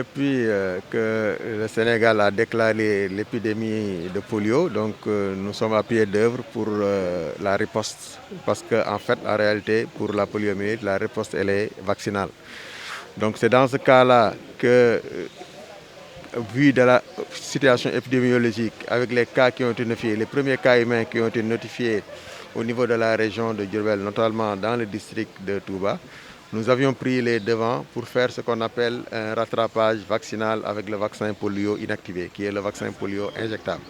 Depuis que le Sénégal a déclaré l'épidémie de polio, nous sommes à pied d'œuvre pour la riposte. Parce qu'en fait, en réalité, pour la poliomyélite, la riposte elle est vaccinale. Donc c'est dans ce cas-là que, vu de la situation épidémiologique, avec les cas qui ont été notifiés, les premiers cas humains qui ont été notifiés au niveau de la région de Diourbel, notamment dans le district de Touba, nous avions pris les devants pour faire ce qu'on appelle un rattrapage vaccinal avec le vaccin polio inactivé, qui est le vaccin polio injectable.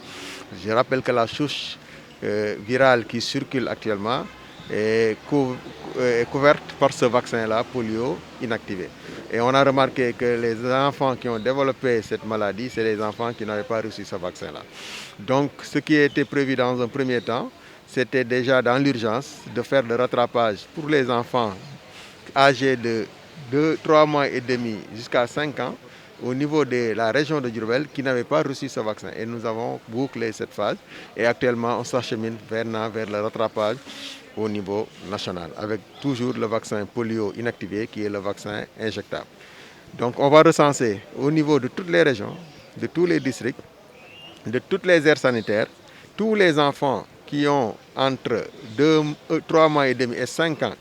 Je rappelle que la souche virale qui circule actuellement est couverte par ce vaccin-là, polio inactivé. Et on a remarqué que les enfants qui ont développé cette maladie, c'est les enfants qui n'avaient pas reçu ce vaccin-là. Donc ce qui était prévu dans un premier temps, c'était déjà dans l'urgence de faire le rattrapage pour les enfants âgés de 3 mois et demi jusqu'à 5 ans au niveau de la région de Diourbel qui n'avaient pas reçu ce vaccin. Et nous avons bouclé cette phase et actuellement on s'achemine vers le rattrapage au niveau national avec toujours le vaccin polio inactivé qui est le vaccin injectable. Donc on va recenser au niveau de toutes les régions, de tous les districts, de toutes les aires sanitaires, tous les enfants qui ont entre 3 mois et demi et 5 ans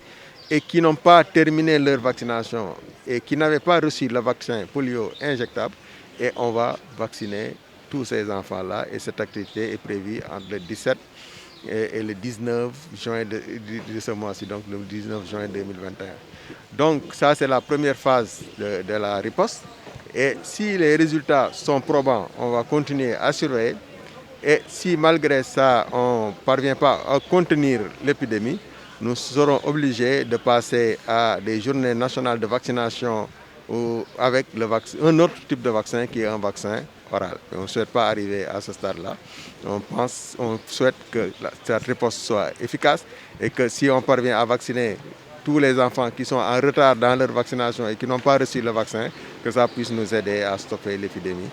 et qui n'ont pas terminé leur vaccination et qui n'avaient pas reçu le vaccin polio injectable. Et on va vacciner tous ces enfants-là. Et cette activité est prévue entre le 17 et le 19 juin de ce mois-ci, donc le 19 juin 2021. Donc ça, c'est la première phase de la riposte. Et si les résultats sont probants, on va continuer à surveiller. Et si malgré ça, on ne parvient pas à contenir l'épidémie, nous serons obligés de passer à des journées nationales de vaccination avec un autre type de vaccin qui est un vaccin oral. Et on ne souhaite pas arriver à ce stade-là. On souhaite que cette riposte soit efficace et que si on parvient à vacciner tous les enfants qui sont en retard dans leur vaccination et qui n'ont pas reçu le vaccin, que ça puisse nous aider à stopper l'épidémie.